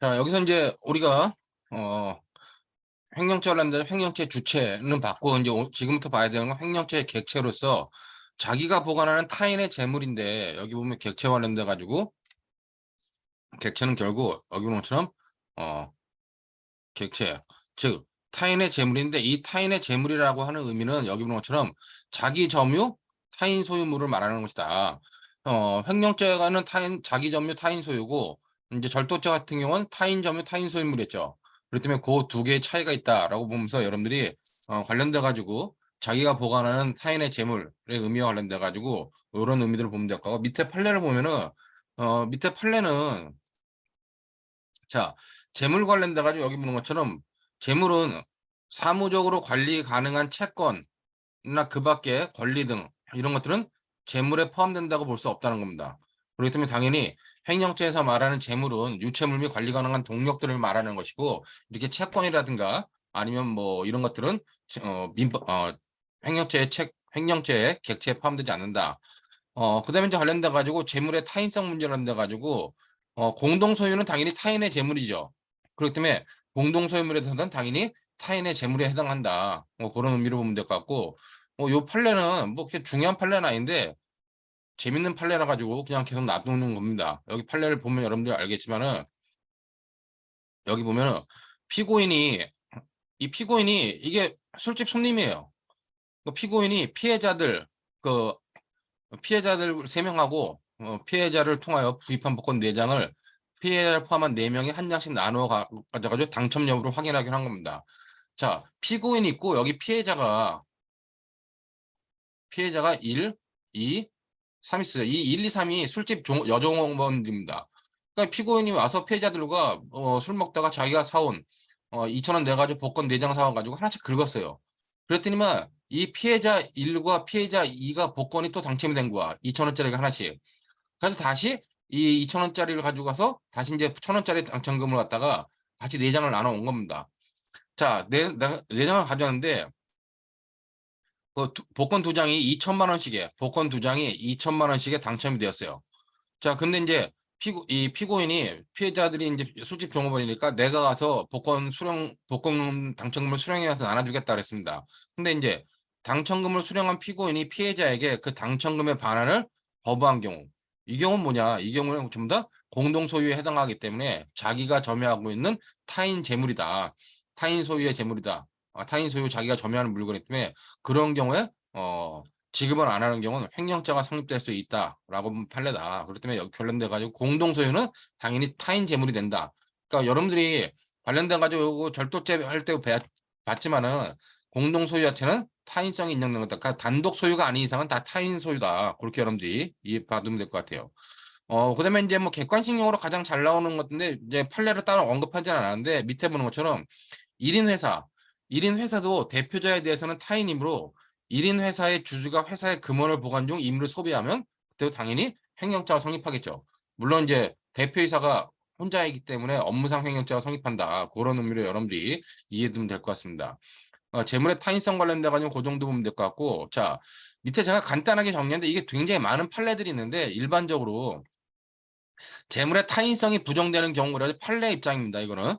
자, 여기서 이제 우리가 어 횡령죄를 한다면 횡령죄 주체는 받고 이제 지금부터 봐야 되는 건 횡령죄의 객체로서 자기가 보관하는 타인의 재물인데 여기 보면 객체 관련돼 가지고 객체는 결국 여기 보는 것처럼 어 객체 즉 타인의 재물인데 이 타인의 재물이라고 하는 의미는 여기 보는 것처럼 자기 점유 타인 소유물을 말하는 것이다. 횡령죄가는 타인 자기 점유 타인 소유고 이제 절도죄 같은 경우는 타인 점유 타인 소유물이었죠. 그렇기 때문에 그 두 개의 차이가 있다라고 보면서 여러분들이 관련돼 가지고 자기가 보관하는 타인의 재물의 의미와 관련돼 가지고 이런 의미들을 보면 될 거고 밑에 판례를 보면은 밑에 판례는 자, 재물 관련돼 가지고 여기 보는 것처럼 재물은 사무적으로 관리 가능한 채권이나 그 밖의 권리 등 이런 것들은 재물에 포함된다고 볼 수 없다는 겁니다. 그렇기 때문에 당연히 횡령죄에서 말하는 재물은 유체물 및 관리 가능한 동력들을 말하는 것이고 이렇게 채권이라든가 아니면 뭐 이런 것들은 민법 횡령죄의 객체에 포함되지 않는다. 그다음에 이제 관련돼 가지고 재물의 타인성 문제로 관련돼 가지고 공동 소유는 당연히 타인의 재물이죠. 그렇기 때문에 공동 소유물에 대해서는 당연히 타인의 재물에 해당한다. 그런 의미로 보면 될 것 같고 요 판례는 뭐 그렇게 중요한 판례는 아닌데 재밌는 판례라 가지고 그냥 계속 놔두는 겁니다. 여기 판례를 보면 여러분들이 알겠지만은 여기 보면은 피고인이 이 피고인이 이게 술집 손님이에요. 그 피고인이 피해자들 3명하고 피해자를 통하여 구입한 복권 4장을 피해자를 포함한 4명이 한 장씩 나누어 가져가지고 당첨 여부를 확인하기로 한 겁니다. 자, 피고인이 있고 여기 피해자가 1, 2, 3 있어요. 이 1, 2, 3이 술집 여종업원입니다. 그러니까 피고인이 와서 피해자들과 술 먹다가 자기가 사온 2,000원 내가지고 복권 4장 사와가지고 하나씩 긁었어요. 그랬더니만 이 피해자 1과 피해자 2가 복권이 또 당첨이 된 거야. 2,000원짜리가 하나씩. 그래서 다시 이 2,000원짜리를 가지고 가서 다시 이제 1,000원짜리 당첨금을 갖다가 같이 4장을 나눠 온 겁니다. 자, 네 장을 가져왔는데 복권 2장이 2천만 원씩에 복권 2장이 2천만 원씩에 당첨이 되었어요. 자, 근데 이제 이 피고인이 피해자들이 이제 술집 종업원이니까 내가 가서 복권 당첨금을 수령해 와서 나눠주겠다 그랬습니다. 근데 이제 당첨금을 수령한 피고인이 피해자에게 그 당첨금의 반환을 거부한 경우, 이 경우는 뭐냐? 이 경우는 전부 다 공동 소유에 해당하기 때문에 자기가 점유하고 있는 타인 재물이다. 타인 소유의 재물이다. 타인 소유 자기가 점유하는 물건이기 때문에 그런 경우에 지급을 안 하는 경우는 횡령죄가 성립될 수 있다라고 보면 판례다. 그렇기 때문에 여기 관련돼 가지고 공동 소유는 당연히 타인 재물이 된다. 그러니까 여러분들이 관련돼 가지고 절도죄 할 때 봤지만은 공동 소유 자체는 타인성이 인정되는 거다. 그러니까 단독 소유가 아닌 이상은 다 타인 소유다. 그렇게 여러분들이 이해 받으면 될 것 같아요. 그다음에 이제 뭐 객관식용어로 가장 잘 나오는 것 같은데 이제 판례를 따로 언급하지는 않았는데 밑에 보는 것처럼 1인 회사, 1인 회사도 대표자에 대해서는 타인이므로 1인 회사의 주주가 회사의 금원을 보관 중 임의로 소비하면 그때도 당연히 횡령죄가 성립하겠죠. 물론 이제 대표이사가 혼자이기 때문에 업무상 횡령죄가 성립한다. 그런 의미로 여러분들이 이해되면 될 것 같습니다. 재물의 타인성 관련돼 가지고 그 정도 보면 될 것 같고 자 밑에 제가 간단하게 정리했는데 이게 굉장히 많은 판례들이 있는데 일반적으로 재물의 타인성이 부정되는 경우라 판례 입장입니다. 이거는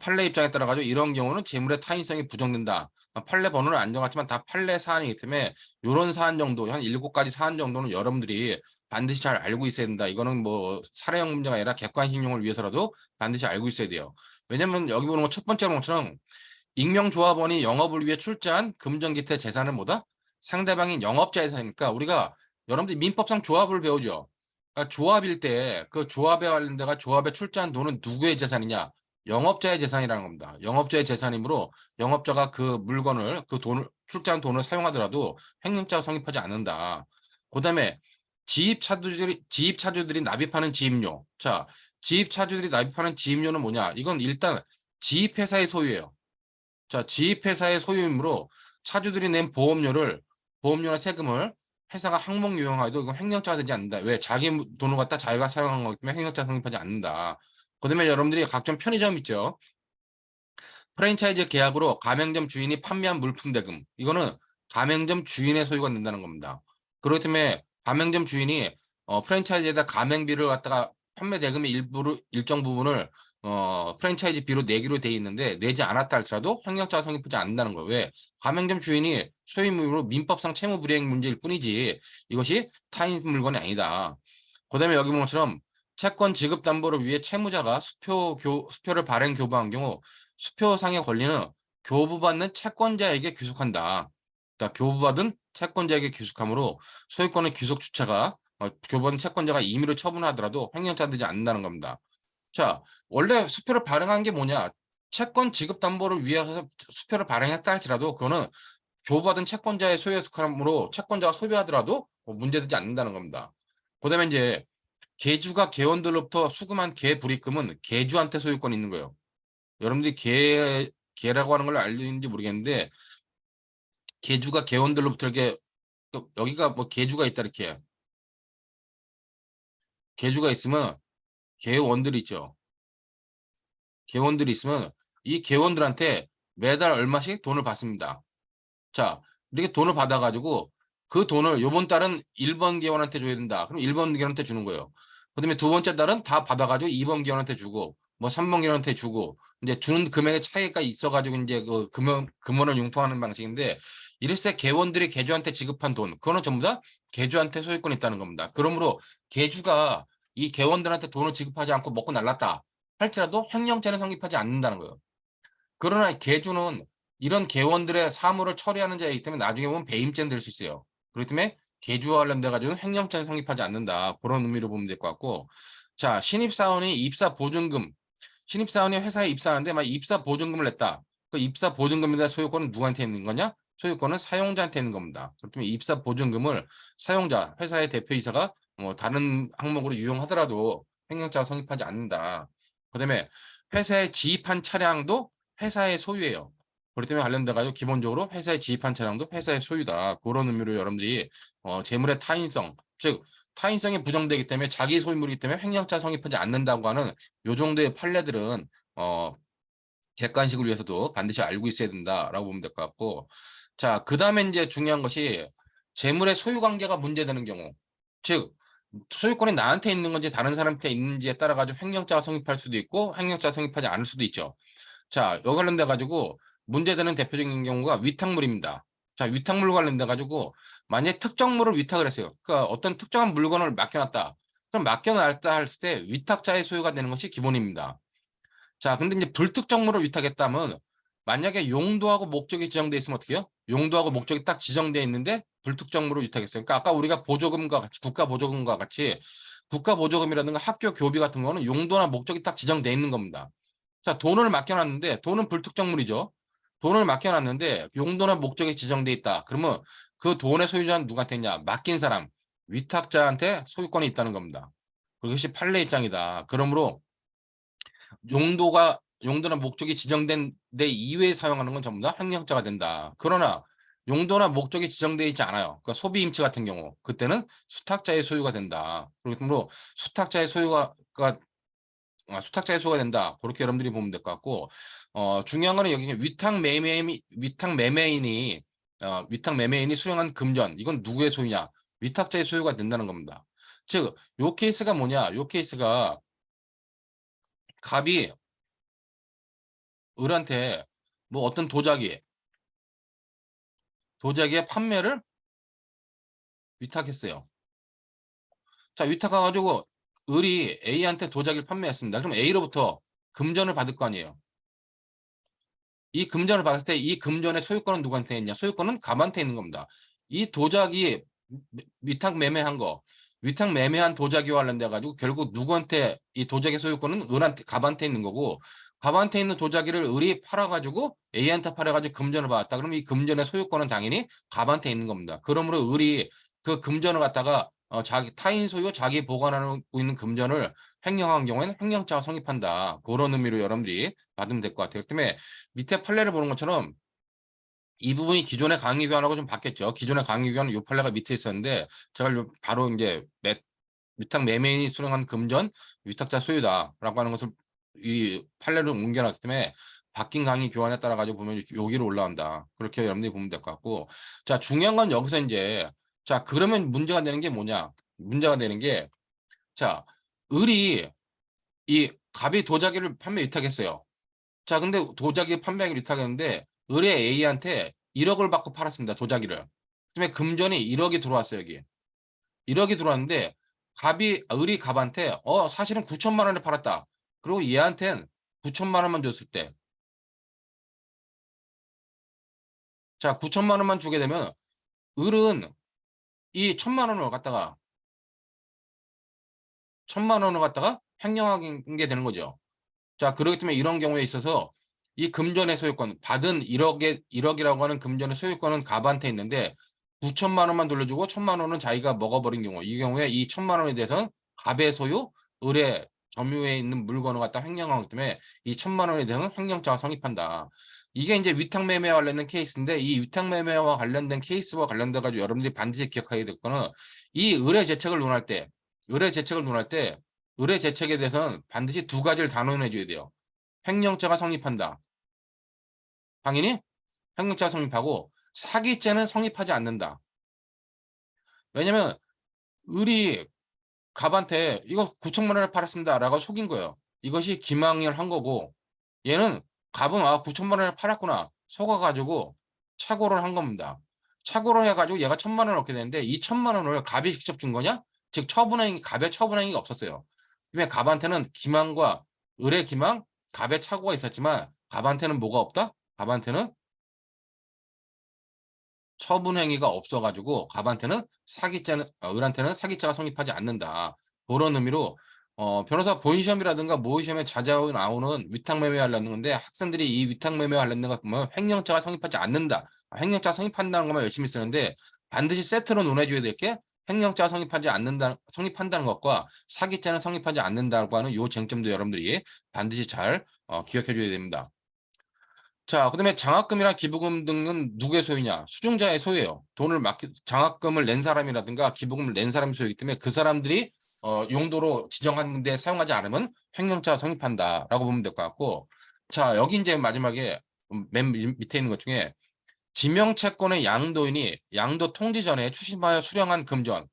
판례 입장에 따라 가지고 이런 경우는 재물의 타인성이 부정된다. 판례 번호는 안 정했지만 다 판례 사안이기 때문에 요런 사안 정도 한 7가지 사안 정도는 여러분들이 반드시 잘 알고 있어야 된다. 이거는 뭐 사례형 문제가 아니라 객관식용을 위해서라도 반드시 알고 있어야 돼요. 왜냐면 여기 보는 거 첫 번째 것처럼 익명조합원이 영업을 위해 출자한 금전기태 재산은 뭐다? 상대방인 영업자의 재산이니까 우리가 여러분들이 민법상 조합을 배우죠. 그러니까 조합일 때 그 조합에 관련돼가 조합에 출자한 돈은 누구의 재산이냐? 영업자의 재산이라는 겁니다. 영업자의 재산이므로 영업자가 그 물건을 그 돈을 출자한 돈을 사용하더라도 횡령죄가 성립하지 않는다. 그다음에 지입차주들이 납입하는 지입료. 자, 지입차주들이 납입하는 지입료는 뭐냐? 이건 일단 지입회사의 소유예요. 자, 지입회사의 소유이므로 차주들이 낸 보험료나 세금을 회사가 항목 유용하여도 이건 횡령죄가 되지 않는다. 왜? 자기 돈을 갖다 자기가 사용한 거기 때문에 횡령죄가 성립하지 않는다. 그다음에 여러분들이 각종 편의점 있죠. 프랜차이즈 계약으로 가맹점 주인이 판매한 물품 대금. 이거는 가맹점 주인의 소유가 된다는 겁니다. 그렇기 때문에 가맹점 주인이 프랜차이즈에다 가맹비를 갖다가 판매 대금의 일정 부분을 프랜차이즈 비로 내기로 돼 있는데 내지 않았다 할지라도 횡령자가 성립하지 않는다는 거예요. 왜? 가맹점 주인이 소유물로 민법상 채무 불이행 문제일 뿐이지 이것이 타인 물건이 아니다. 그다음에 여기 본 것처럼 채권 지급 담보를 위해 채무자가 수표를 발행 교부한 경우 수표상의 권리는 교부받는 채권자에게 귀속한다. 그러니까 교부받은 채권자에게 귀속하므로 소유권의 귀속 주체가 교부받은 채권자가 임의로 처분하더라도 횡령자 되지 않는다는 겁니다. 자, 원래 수표를 발행한 게 뭐냐? 채권 지급 담보를 위해서 수표를 발행했다 할지라도 그거는 교부받은 채권자의 소유에 속하므로 채권자가 소비하더라도 문제되지 않는다는 겁니다. 그다음에 이제 개주가 개원들로부터 수금한 개불입금은 개주한테 소유권이 있는 거예요. 여러분들이 개라고 하는 걸 알는지 모르겠는데 개주가 개원들로부터 이렇게 여기가 뭐 개주가 있다 이렇게 개주가 있으면 개원들이 있죠. 개원들이 있으면 이 개원들한테 매달 얼마씩 돈을 받습니다. 자, 이렇게 돈을 받아가지고 그 돈을 요번 달은 1번 개원한테 줘야 된다. 그럼 1번 개원한테 주는 거예요. 그다음에 두 번째 달은 다 받아가지고 2번 개원한테 주고 뭐 3번 개원한테 주고 이제 주는 금액의 차이가 있어가지고 이제 그 금원을 융통하는 방식인데 이래서 개원들이 개주한테 지급한 돈 그거는 전부 다 개주한테 소유권이 있다는 겁니다. 그러므로 개주가 이 개원들한테 돈을 지급하지 않고 먹고 날랐다 할지라도 횡령죄는 성립하지 않는다는 거예요. 그러나 개주는 이런 개원들의 사물을 처리하는 자이기 때문에 나중에 보면 배임죄는 될 수 있어요. 그렇기 때문에 개주와 관련돼 가지고는 횡령죄는 성립하지 않는다. 그런 의미로 보면 될 것 같고, 자 신입사원이 입사 보증금, 신입사원이 회사에 입사하는데 막 입사 보증금을 냈다. 그 입사 보증금에 대한 소유권은 누구한테 있는 거냐? 소유권은 사용자한테 있는 겁니다. 그렇기 때문에 입사 보증금을 사용자, 회사의 대표이사가 뭐 다른 항목으로 유용하더라도 횡령죄가 성립하지 않는다. 그다음에 회사에 지입한 차량도 회사의 소유예요. 그렇기 때문에 관련돼 가지고 기본적으로 회사에 지입한 차량도 회사의 소유다. 그런 의미로 여러분들이 재물의 타인성, 즉 타인성이 부정되기 때문에 자기 소유물이기 때문에 횡령죄 성립하지 않는다고 하는 요 정도의 판례들은 객관식을 위해서도 반드시 알고 있어야 된다라고 보면 될 것 같고, 자 그다음에 이제 중요한 것이 재물의 소유 관계가 문제되는 경우, 즉 소유권이 나한테 있는 건지 다른 사람한테 있는지에 따라 가지고 횡령죄가 성립할 수도 있고 횡령죄가 성립하지 않을 수도 있죠. 자, 여 관련돼 가지고 문제되는 대표적인 경우가 위탁물입니다. 자, 위탁물 관련돼 가지고 만약에 특정물을 위탁을 했어요. 그러니까 어떤 특정한 물건을 맡겨놨다. 그럼 맡겨놨다 했을 때 위탁자의 소유가 되는 것이 기본입니다. 자, 근데 이제 불특정물을 위탁했다면 만약에 용도하고 목적이 지정돼 있으면 어떻게 해요? 용도하고 목적이 딱 지정돼 있는데 불특정물을 위탁했어요. 그러니까 아까 우리가 보조금과 같이 국가 보조금과 같이 국가 보조금이라든가 학교 교비 같은 거는 용도나 목적이 딱 지정돼 있는 겁니다. 자, 돈을 맡겨놨는데 돈은 불특정물이죠. 돈을 맡겨놨는데 용도나 목적이 지정돼 있다. 그러면 그 돈의 소유자는 누구한테 있냐? 맡긴 사람, 위탁자한테 소유권이 있다는 겁니다. 그것이 판례 입장이다. 그러므로 용도나 목적이 지정된 데 이외에 사용하는 건 전부 다 횡령죄가 된다. 그러나 용도나 목적이 지정되어 있지 않아요. 그러니까 소비 임치 같은 경우 그때는 수탁자의 소유가 된다. 그러므로 수탁자의 소유가 수탁자의 소유가 된다. 그렇게 여러분들이 보면 될 것 같고, 중요한 거는 여기 위탁 매매인이 수령한 금전 이건 누구의 소유냐? 위탁자의 소유가 된다는 겁니다. 즉, 요 케이스가 뭐냐? 요 케이스가 갑이 을한테 뭐 어떤 도자기의 판매를 위탁했어요. 자, 위탁해가지고 을이 A한테 도자기를 판매했습니다. 그럼 A로부터 금전을 받을 거 아니에요. 이 금전을 받았을 때 이 금전의 소유권은 누구한테 있냐? 소유권은 갑한테 있는 겁니다. 이 도자기 위탁 매매한 거, 위탁 매매한 도자기와 관련돼 가지고 결국 누구한테 이 도자기 소유권은 갑한테 있는 거고, 갑한테 있는 도자기를 을이 팔아가지고 A한테 팔아가지고 금전을 받았다. 그럼 이 금전의 소유권은 당연히 갑한테 있는 겁니다. 그러므로 을이 그 금전을 갖다가 자기 타인 소유 자기 보관하고 있는 금전을 횡령한 경우에는 횡령죄가 성립한다. 그런 의미로 여러분들이 받으면 될 것 같아요. 그렇기 때문에 밑에 판례를 보는 것처럼 이 부분이 기존의 강의교환하고 좀 바뀌었죠. 기존의 강의교환은 요 판례가 밑에 있었는데 제가 바로 이제 위탁 매매인이 수령한 금전 위탁자 소유다라고 하는 것을 이 판례로 옮겨놨기 때문에 바뀐 강의 교환에 따라 가지고 보면 여기로 올라온다. 그렇게 여러분들이 보면 될 것 같고, 자 중요한 건 여기서 이제 자 그러면 문제가 되는 게 뭐냐? 문제가 되는 게 자 을이 이 갑이 도자기를 판매 위탁했어요. 자, 근데 도자기 판매하기 위탁했는데 을의 A한테 1억을 받고 팔았습니다. 도자기를. 그다음에 금전이 1억이 들어왔어요, 여기. 1억이 들어왔는데 을이 갑한테 사실은 9천만 원에 팔았다. 그리고 얘한텐 9천만 원만 줬을 때, 자, 9천만 원만 주게 되면 을은 이 1천만 원을 갖다가 횡령하게 되는 거죠. 자, 그렇기 때문에 이런 경우에 있어서 이 금전의 소유권, 받은 1억이라고 하는 금전의 소유권은 갑한테 있는데 9천만 원만 돌려주고 1천만 원은 자기가 먹어버린 경우, 이 경우에 이 1천만 원에 대해서는 갑의 소유, 을의 점유에 있는 물건을 갖다 횡령하기 때문에 이 1천만 원에 대해서는 횡령죄가 성립한다. 이게 이제 위탁매매와 관련된 케이스인데, 이 위탁매매와 관련된 케이스와 관련돼 가지고 여러분들이 반드시 기억하게 될 거는, 이 을의 재책을 논할 때, 을의 재책을 논할 때 의뢰 재책에 대해서는 반드시 두 가지를 단언해 줘야 돼요. 횡령죄가 성립한다. 당연히 횡령죄가 성립하고 사기죄는 성립하지 않는다. 왜냐면 을이 갑한테 이거 9천만 원에 팔았습니다라고 속인 거예요. 이것이 기망을 한 거고, 얘는 갑은 9천만 원에 팔았구나 속아가지고 착오를 한 겁니다. 착오를 해가지고 얘가 1천만 원을 얻게 되는데, 이 1천만 원을 갑이 직접 준 거냐? 즉 갑의 처분행위가 없었어요. 그다음에 갑한테는 기망과 을의 기망, 갑의 착오가 있었지만 갑한테는 뭐가 없다? 갑한테는 처분 행위가 없어가지고 갑한테는 을한테는 사기죄가 성립하지 않는다. 그런 의미로 변호사 본 시험이라든가 모의 시험에 자주 나오는 위탁매매 관련된 건데, 학생들이 이 위탁매매 관련된 거 보면 횡령죄가 성립하지 않는다. 횡령죄가 성립한다는 것만 열심히 쓰는데, 반드시 세트로 논해줘야 될 게 횡령죄가 성립한다는 것과 사기죄는 성립하지 않는다고 하는 요 쟁점도 여러분들이 반드시 잘 기억해줘야 됩니다. 자, 그다음에 장학금이나 기부금 등은 누구의 소유냐? 수중자의 소유예요. 장학금을 낸 사람이라든가 기부금을 낸 사람이 소유이기 때문에 그 사람들이 용도로 지정한 데 사용하지 않으면 횡령죄가 성립한다라고 보면 될 것 같고, 자, 여기 이제 마지막에 맨 밑에 있는 것 중에 지명채권의 양도인이 양도 통지 전에 추심하여 수령한 금전,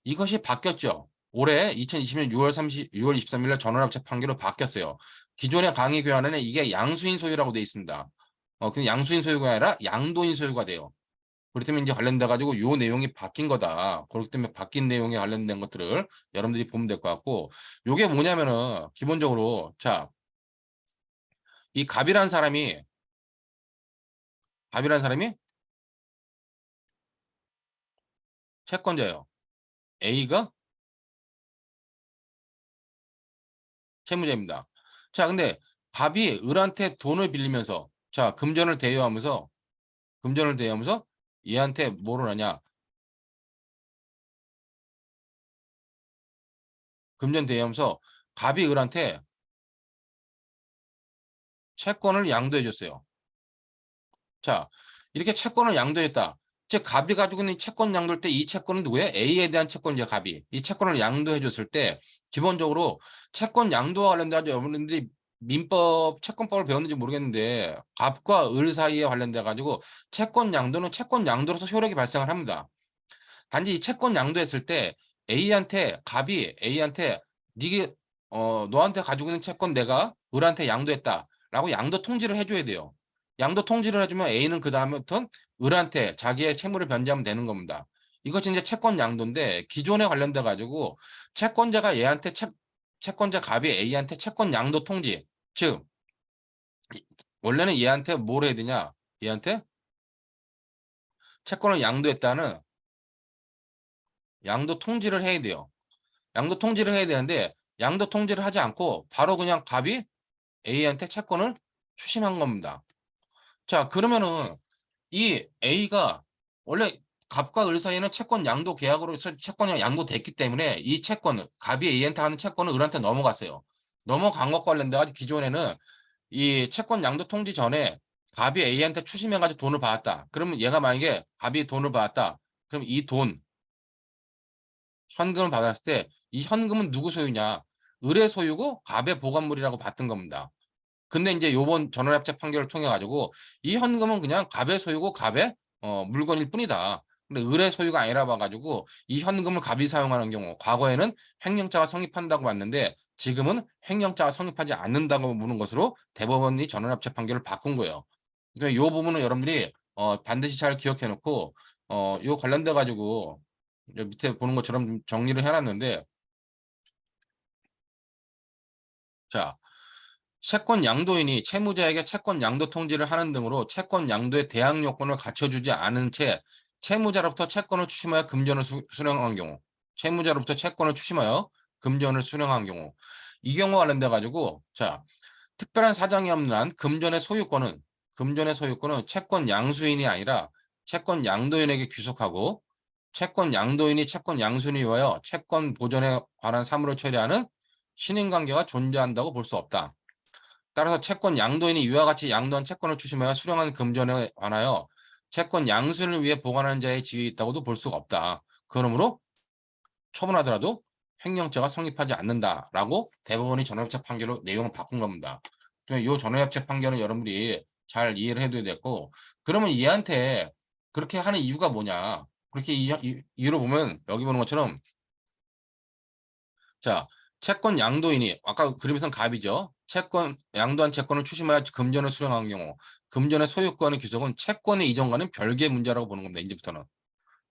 이것이 바뀌었죠. 올해 2020년 6월 23일 전원합체 판결로 바뀌었어요. 기존의 강의 교환에는 이게 양수인 소유라고 되어 있습니다. 근데 양수인 소유가 아니라 양도인 소유가 돼요. 그렇기 때문에 이제 관련돼 가지고 요 내용이 바뀐 거다. 그렇기 때문에 바뀐 내용에 관련된 것들을 여러분들이 보면 될 것 같고, 요게 뭐냐면은 기본적으로, 자, 이 갑이란 사람이 채권자예요. A가 채무자입니다. 자, 근데 갑이 을한테 돈을 빌리면서, 자, 금전을 대여하면서 얘한테 뭐를 하냐? 금전 대여하면서 갑이 을한테 채권을 양도해 줬어요. 자, 이렇게 채권을 양도했다. 즉 갑이 가지고 있는 채권 양도할 때 이 채권은 누구예요? A에 대한 채권이죠, 갑이. 이 채권을 양도해 줬을 때 기본적으로 채권 양도와 관련돼서 여러분들이 민법 채권법을 배웠는지 모르겠는데, 갑과 을 사이에 관련돼 가지고 채권 양도는 채권 양도로서 효력이 발생을 합니다. 단지 이 채권 양도했을 때 갑이 A한테 니게 너한테 가지고 있는 채권 내가 을한테 양도했다라고 양도 통지를 해줘야 돼요. 양도 통지를 해주면 A는 그 다음부터 을한테 자기의 채무를 변제하면 되는 겁니다. 이것이 이제 채권 양도인데, 기존에 관련돼 가지고 채권자가 채권자 갑이 A한테 채권 양도 통지, 즉 원래는 얘한테 뭘 해야 되냐? 얘한테 채권을 양도했다는 양도 통지를 해야 돼요. 양도 통지를 해야 되는데 양도 통지를 하지 않고 바로 그냥 갑이 A한테 채권을 추심한 겁니다. 자, 그러면은 이 A가 원래 갑과 을 사이에는 채권 양도 계약으로 채권이 양도됐기 때문에 이 채권을 갑이 A한테 하는 채권은 을한테 넘어갔어요. 넘어간 것과 관련돼 가지고 기존에는 이 채권 양도 통지 전에 갑이 A한테 추심해 가지고 돈을 받았다. 그러면 얘가 만약에 갑이 돈을 받았다. 그럼 이 돈 현금을 받았을 때 이 현금은 누구 소유냐? 을의 소유고 갑의 보관물이라고 봤던 겁니다. 근데 이제 요번 전원합체 판결을 통해 가지고 이 현금은 그냥 갑의 소유고 갑의 물건일 뿐이다. 근데 을의 소유가 아니라 봐가지고 이 현금을 갑이 사용하는 경우 과거에는 횡령자가 성립한다고 봤는데 지금은 횡령자가 성립하지 않는다고 보는 것으로 대법원이 전원합체 판결을 바꾼 거예요. 그러니까 이 부분은 여러분들이 반드시 잘 기억해 놓고 요 관련돼 가지고 밑에 보는 것처럼 좀 정리를 해놨는데 자 채권 양도인이 채무자에게 채권 양도 통지를 하는 등으로 채권 양도의 대항 요건을 갖춰주지 않은 채 채무자로부터 채권을 추심하여 금전을 수령한 경우 채무자로부터 채권을 추심하여 금전을 수령한 경우 이 경우와 관련돼 가지고 자 특별한 사정이 없는 한 금전의 소유권은 채권 양수인이 아니라 채권 양도인에게 귀속하고 채권 양도인이 채권 양수인에 의하여 채권 보전에 관한 사무를 처리하는 신인관계가 존재한다고 볼 수 없다. 따라서 채권 양도인이 이와 같이 양도한 채권을 추심하여 수령한 금전에 관하여 채권 양수인을 위해 보관하는 자의 지위에 있다고도 볼 수가 없다. 그러므로 처분하더라도 횡령죄가 성립하지 않는다라고 대법원이 전원합체 판결로 내용을 바꾼 겁니다. 이 전원합체 판결은 여러분들이 잘 이해를 해둬야 되고 그러면 얘한테 그렇게 하는 이유가 뭐냐? 그렇게 이유로 보면 여기 보는 것처럼 자 채권 양도인이 아까 그림에선 갑이죠. 채권 양도한 채권을 추심하여 금전을 수령한 경우 금전의 소유권의 귀속은 채권의 이전과는 별개의 문제라고 보는 겁니다. 이제부터는.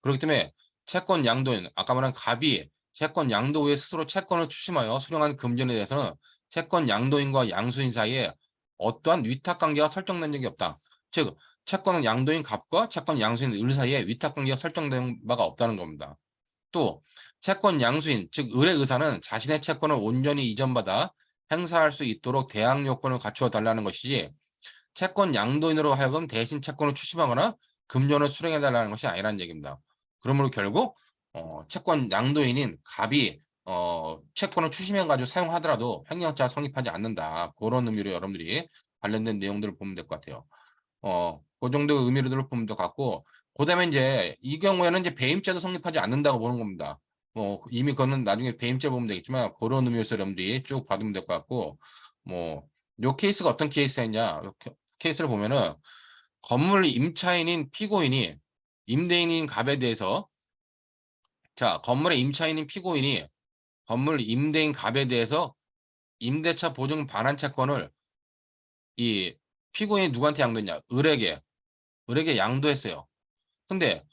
그렇기 때문에 채권 양도인 아까 말한 갑이 채권 양도 후에 스스로 채권을 추심하여 수령한 금전에 대해서는 채권 양도인과 양수인 사이에 어떠한 위탁관계가 설정된 적이 없다. 즉 채권 양도인 갑과 채권 양수인 을 사이에 위탁관계가 설정된 바가 없다는 겁니다. 또 채권 양수인 즉 을의 의사는 자신의 채권을 온전히 이전받아 행사할 수 있도록 대항 요건을 갖추어 달라는 것이지 채권 양도인으로 하여금 대신 채권을 추심하거나 금전을 수령해 달라는 것이 아니라는 얘기입니다. 그러므로 결국 채권 양도인인 갑이 채권을 추심해 가지고 사용하더라도 횡령죄가 성립하지 않는다. 그런 의미로 여러분들이 관련된 내용들을 보면 될 것 같아요. 그 정도 의미로 보면 될 것 같고 그다음에 이제 이 경우에는 이제 배임죄도 성립하지 않는다고 보는 겁니다. 뭐 이미 그거는 나중에 배임죄 보면 되겠지만 그런 의미에서 여러분들이 쭉 받으면 될 것 같고 뭐 요 케이스가 어떤 케이스였냐 케이스를 보면은 건물 임차인인 피고인이 임대인인 갑에 대해서 자 건물의 임차인인 피고인이 건물 임대인 갑에 대해서 임대차 보증 반환 채권을 이 피고인이 누구한테 양도했냐 을에게 양도했어요. 근데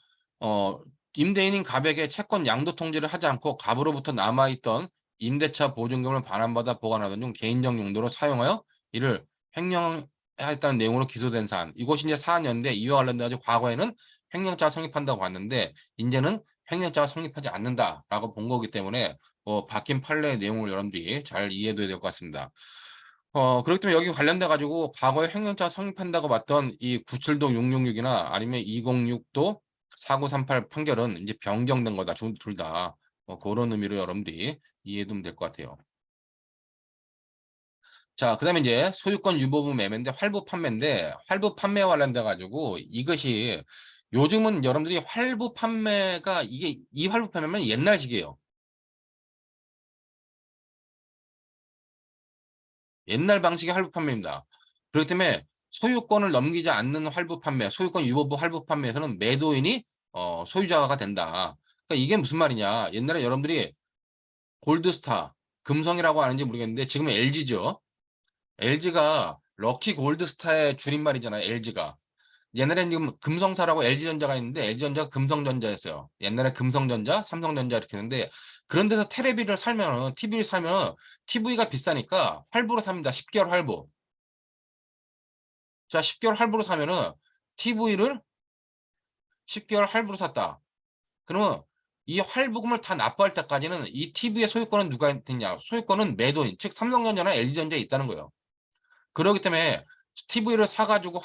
어 임대인인 갑에게 채권 양도 통지를 하지 않고 갑으로부터 남아있던 임대차 보증금을 반환받아 보관하던 중 개인적 용도로 사용하여 이를 횡령했다는 내용으로 기소된 사안. 이것이 이제 사안이었는데 이와 관련돼 과거에는 횡령죄가 성립한다고 봤는데 이제는 횡령죄가 성립하지 않는다라고 본 거기 때문에 바뀐 판례의 내용을 여러분들이 잘 이해해둬야 될 것 같습니다. 그렇기 때문에 여기 관련돼 가지고 과거에 횡령죄가 성립한다고 봤던 이 97도 666이나 아니면 206도 4938 판결은 이제 변경된 거다. 둘 다. 그런 의미로 여러분들이 이해해두면 될 것 같아요. 자, 그다음에 이제 소유권 유보부 매매인데 활부 판매인데 활부 판매와 관련돼 가지고 이것이 요즘은 여러분들이 활부 판매가 이 활부 판매는 옛날식이에요. 옛날 방식의 할부 판매입니다. 그렇기 때문에 소유권을 넘기지 않는 할부 판매, 소유권 유보부 할부 판매에서는 매도인이 소유자가 된다. 그러니까 이게 무슨 말이냐? 옛날에 여러분들이 골드스타, 금성이라고 하는지 모르겠는데 지금은 LG죠. LG가 럭키 골드스타의 줄임말이잖아요. LG가. 옛날에는 지금 금성사라고 LG전자가 있는데 LG전자가 금성전자였어요. 옛날에 금성전자, 삼성전자 이렇게 했는데 그런 데서 테레비를 살면은 TV를 사면 TV가 비싸니까 할부로 삽니다. 10개월 할부. 자, 10개월 할부로 사면은 TV를 10개월 할부로 샀다. 그러면 이 할부금을 다 납부할 때까지는 이 TV의 소유권은 누가 있냐? 소유권은 매도인, 즉 삼성전자나 LG전자에 있다는 거예요. 그렇기 때문에 TV를 사가지고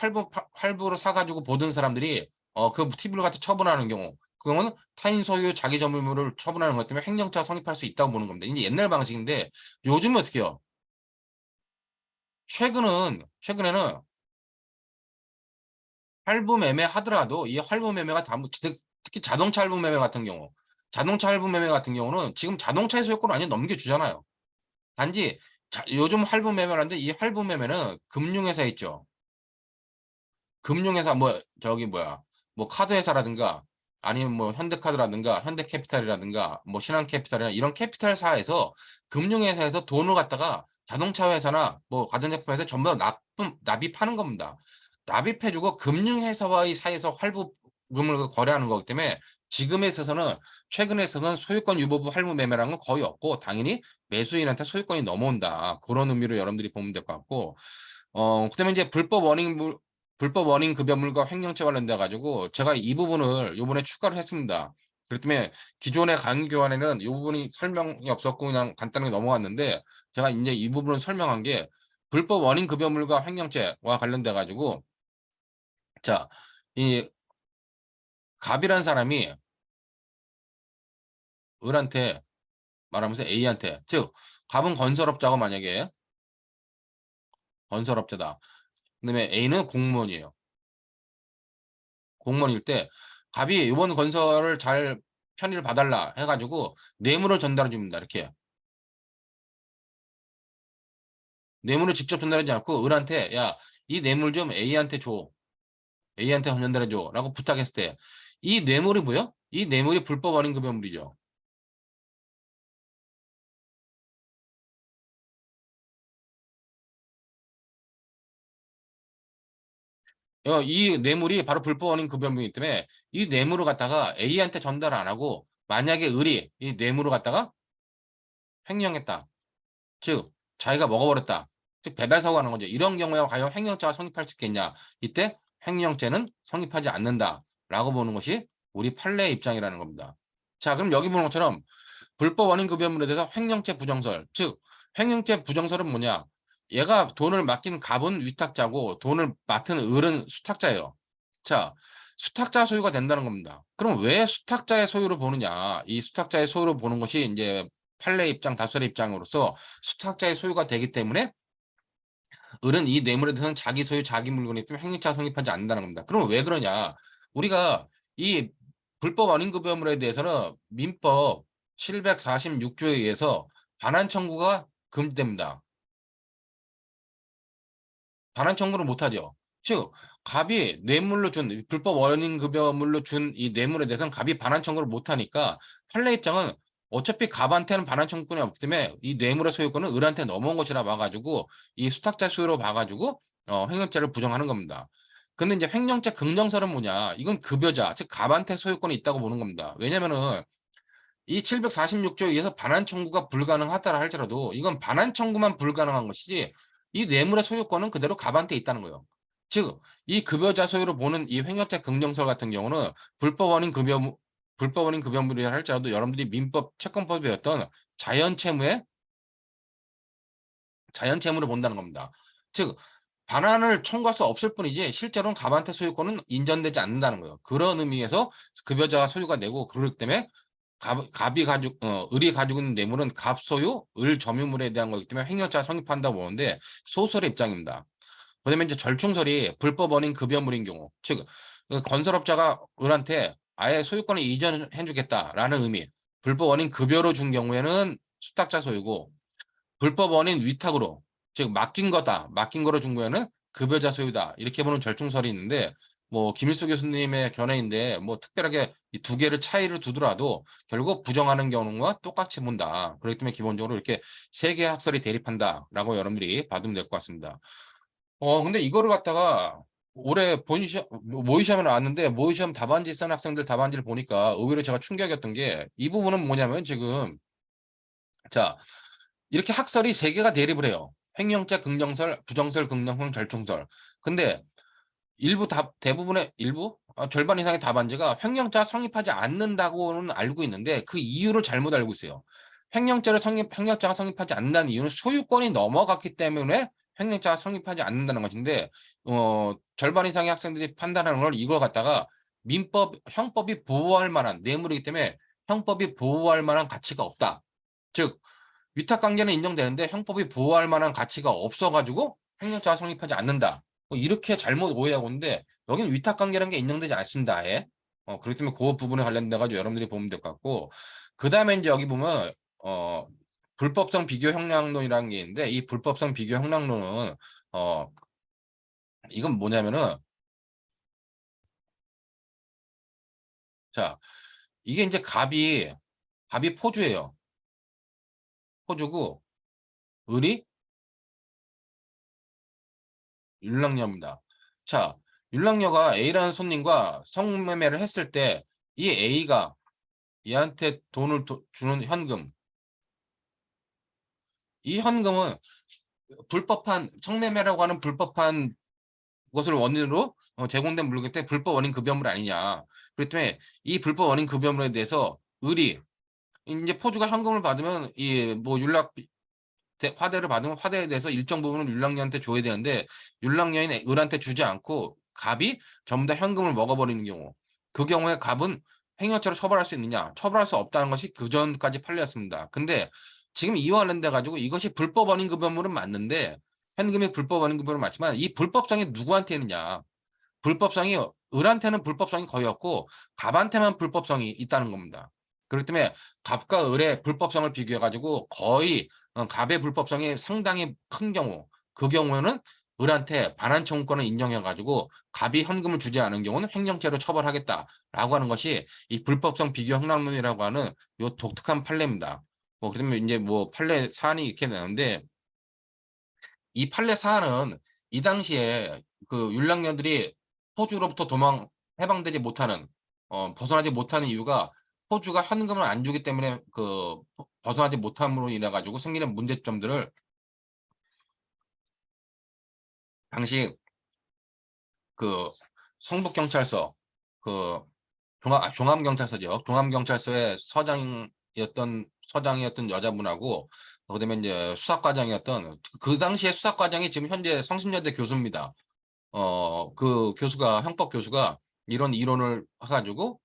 할부로 사가지고 보던 사람들이 그 TV를 갖다 처분하는 경우 그 경우는 타인 소유 자기 점유물을 처분하는 것 때문에 횡령죄가 성립할 수 있다고 보는 겁니다. 이제 옛날 방식인데 요즘은 어떻게 해요? 최근에는 할부 매매 하더라도 이 할부 매매가 특히 자동차 할부 매매 같은 경우 자동차 할부 매매 같은 경우는 지금 자동차의 소유권을 완전히 넘겨주잖아요. 단지 요즘 할부 매매를 하는데 이 할부 매매는 금융회사 있죠. 금융회사 뭐 저기 뭐야 뭐 카드회사라든가 아니면 뭐 현대카드라든가 현대캐피탈이라든가 뭐 신한캐피탈이나 이런 캐피탈사에서 금융회사에서 돈을 갖다가 자동차 회사나 뭐 가전제품 회사에 전부 다 납입하는 겁니다. 납입해주고 금융회사와의 사이에서 할부금을 거래하는 거기 때문에 지금에 있어서는 최근에 있어서는 소유권 유보부 할부 매매라는 건 거의 없고 당연히 매수인한테 소유권이 넘어온다. 그런 의미로 여러분들이 보면 될 것 같고 그다음에 이제 불법 원인 급여물과 횡령죄 관련돼 가지고 제가 이 부분을 요번에 추가를 했습니다. 그렇기 때문에 기존의 강의 교환에는 이 부분이 설명이 없었고 그냥 간단하게 넘어갔는데 제가 이제 이 부분을 설명한 게 불법 원인 급여물과 횡령죄와 관련돼 가지고 자, 이 갑이라는 사람이 을한테 말하면서 A한테 즉 갑은 건설업자고 만약에 건설업자다. 그다음에 A는 공무원이에요. 공무원일 때 갑이 이번 건설을 잘 편의를 봐달라 해가지고 뇌물을 전달해 줍니다. 이렇게 뇌물을 직접 전달하지 않고 을한테 야, 이 뇌물 좀 A한테 줘. A한테 전달해 줘. 라고 부탁했을 때 이 뇌물이 뭐요? 이 뇌물이 불법 원인 급여물이죠. 이 뇌물이 바로 불법 원인 급여물이기 때문에 이 뇌물을 갖다가 A한테 전달 안 하고 만약에 을이 이 뇌물을 갖다가 횡령했다. 즉 자기가 먹어버렸다. 즉 배달 사고가 난 거죠. 이런 경우에 과연 횡령죄가 성립할 수 있겠냐. 이때 횡령죄는 성립하지 않는다라고 보는 것이 우리 판례의 입장이라는 겁니다. 자, 그럼 여기 보는 것처럼 불법 원인 급여물에 대해서 횡령죄 부정설. 즉 횡령죄 부정설은 뭐냐. 얘가 돈을 맡긴 갑은 위탁자고 돈을 맡은 을은 수탁자예요. 자, 수탁자 소유가 된다는 겁니다. 그럼 왜 수탁자의 소유를 보느냐? 이 수탁자의 소유를 보는 것이 이제 판례 입장, 다수의 입장으로서 수탁자의 소유가 되기 때문에 을은 이 뇌물에 대해서는 자기 소유, 자기 물건이기 때문에 횡령죄가 성립하지 않는다는 겁니다. 그럼 왜 그러냐? 우리가 이 불법 원인급여물에 대해서는 민법 746조에 의해서 반환 청구가 금지됩니다. 반환 청구를 못하죠. 즉 갑이 뇌물로 준 불법 원인급여물로 준 이 뇌물에 대해서는 갑이 반환 청구를 못하니까 판례 입장은 어차피 갑한테는 반환 청구권이 없기 때문에 이 뇌물의 소유권은 을한테 넘어온 것이라 봐가지고 이 수탁자 소유로 봐가지고 횡령죄를 부정하는 겁니다. 근데 이제 횡령죄 긍정설은 뭐냐? 이건 급여자, 즉 갑한테 소유권이 있다고 보는 겁니다. 왜냐면은 이 746조에 의해서 반환 청구가 불가능하다라 할지라도 이건 반환 청구만 불가능한 것이지 이 뇌물의 소유권은 그대로 갑한테 있다는 거예요. 즉, 이 급여자 소유로 보는 이 횡령죄 긍정설 같은 경우는 불법 원인 급여 불법 원인 급여물이라 할지라도 여러분들이 민법 채권법에 배웠던 자연채무의 자연채무를 본다는 겁니다. 즉, 반환을 청구할 수 없을 뿐이지 실제로는 갑한테 소유권은 인정되지 않는다는 거예요. 그런 의미에서 급여자가 소유가 되고 그렇기 때문에 을이 가지고 있는 뇌물은 갑 소유, 을 점유물에 대한 거기 때문에 횡령죄가 성립한다고 보는데 소설의 입장입니다. 그다음에 이제 절충설이 불법 원인 급여물인 경우, 즉 건설업자가 을한테 아예 소유권을 이전해주겠다라는 의미, 불법 원인 급여로 준 경우에는 수탁자 소유고 불법 원인 위탁으로 즉 맡긴 거다, 맡긴 거로 준 거에는 급여자 소유다 이렇게 보는 절충설이 있는데 뭐 김일수 교수님의 견해인데 뭐 특별하게 이 두 개를 차이를 두더라도 결국 부정하는 경우와 똑같이 본다. 그렇기 때문에 기본적으로 이렇게 세 개의 학설이 대립한다라고 여러분들이 받으면 될 것 같습니다. 근데 이거를 갖다가 올해 본시험 모의시험에 나왔는데 모의시험 답안지 쓴 학생들 답안지를 보니까 의외로 제가 충격이었던 게 이 부분은 뭐냐면 지금 자 이렇게 학설이 세 개가 대립을 해요. 횡령죄 긍정설, 부정설, 긍정설, 절충설. 근데 대부분의 일부 절반 이상의 답안지가 횡령죄가 성립하지 않는다고는 알고 있는데 그 이유를 잘못 알고 있어요. 횡령죄가 성립하지 않는다는 이유는 소유권이 넘어갔기 때문에 횡령죄가 성립하지 않는다는 것인데 절반 이상의 학생들이 판단하는 걸 이걸 갖다가 형법이 보호할 만한 뇌물이기 때문에 형법이 보호할 만한 가치가 없다. 즉 위탁 관계는 인정되는데 형법이 보호할 만한 가치가 없어가지고 횡령죄가 성립하지 않는다. 이렇게 잘못 오해하고 있는데 여기는 위탁 관계라는 게 인정되지 않습니다. 아예. 그렇기 때문에 그 부분에 관련돼 가지고 여러분들이 보면 될 것 같고 그다음에 이제 여기 보면 어 불법성 비교 형량론이라는 게 있는데 이 불법성 비교 형량론은 어 이건 뭐냐면은 자, 이게 이제 갑이 포주예요. 포주고 을이 율랑녀입니다. 자, 율랑녀가 A라는 손님과 성매매를 했을 때 이 A가 얘한테 돈을 주는 현금, 이 현금은 불법한 성매매라고 하는 불법한 것을 원인으로 제공된 물건 때 불법 원인 급여물 아니냐. 그렇기 때문에 이 불법 원인 급여물에 대해서 을이 이제 포주가 현금을 받으면 이 뭐 화대를 받으면 화대에 대해서 일정 부분은 율랑녀한테 줘야 되는데 율랑녀인 을한테 주지 않고 갑이 전부 다 현금을 먹어버리는 경우, 그 경우에 갑은 횡령죄로 처벌할 수 있느냐? 처벌할 수 없다는 것이 그 전까지 판례였습니다. 근데 지금 이와 관련돼 가지고 이것이 불법 원인급여물은 맞는데 현금이 불법 원인급여물은 맞지만 이 불법성이 누구한테 있느냐? 불법성이 을한테는 불법성이 거의 없고 갑한테만 불법성이 있다는 겁니다. 그렇기 때문에 갑과 을의 불법성을 비교해 가지고 거의 갑의 불법성이 상당히 큰 경우, 그 경우에는 을한테 반환 청구권을 인정해 가지고 갑이 현금을 주지 않은 경우는 횡령죄로 처벌하겠다라고 하는 것이 이 불법성 비교 형량론이라고 하는 요 독특한 판례입니다. 뭐 그러면 이제 뭐 판례 사안이 이렇게 되는데 이 판례 사안은 이 당시에 그 율랑녀들이 호주로부터 해방되지 못하는 벗어나지 못하는 이유가 호주가 현금을 안 주기 때문에 그 벗어나지 못함으로 인해 가지고 생기는 문제점들을 당시 그 성북경찰서 그 종암경찰서죠. 종암경찰서의 서장이었던 여자분하고 그다음에 이제 수사과장이었던 그 당시에 수사과장이 지금 현재 성신여대 교수입니다. 그 교수가 형법 교수가 이런 이론을 해 가지고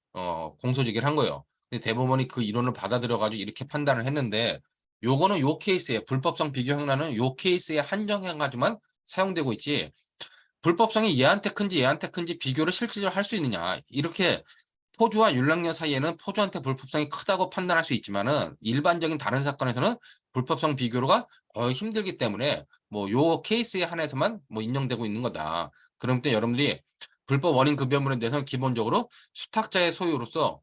공소제기를 한 거예요. 근데 대법원이 그 이론을 받아들여 가지고 이렇게 판단을 했는데 요거는 요 케이스에 불법성 비교 형량은 요 케이스에 한정해 가지고만 사용되고 있지 불법성이 얘한테 큰지 비교를 실질적으로 할 수 있느냐. 이렇게 포주와 율랑녀 사이에는 포주한테 불법성이 크다고 판단할 수 있지만은 일반적인 다른 사건에서는 불법성 비교가 거의 힘들기 때문에 뭐 요 케이스에 한해서만 뭐 인정되고 있는 거다. 그럼 때 여러분들이 불법 원인 급여물에 대해서는 기본적으로 수탁자의 소유로서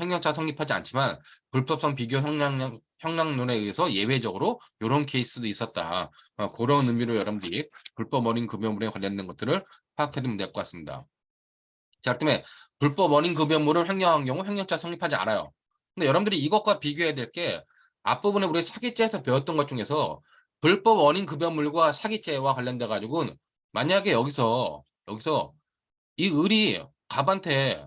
횡령죄가 성립하지 않지만 불법성 비교 형량론에 의해서 예외적으로 요런 케이스도 있었다. 그런 의미로 여러분들이 불법 원인 급여물에 관련된 것들을 파악해 두면 될 것 같습니다. 자, 그렇기 때문에 불법 원인 급여물을 횡령한 경우 횡령죄가 성립하지 않아요. 근데 여러분들이 이것과 비교해야 될 게 앞부분에 우리 사기죄에서 배웠던 것 중에서 불법 원인 급여물과 사기죄와 관련돼 가지고는 만약에 여기서 이 을이 갑한테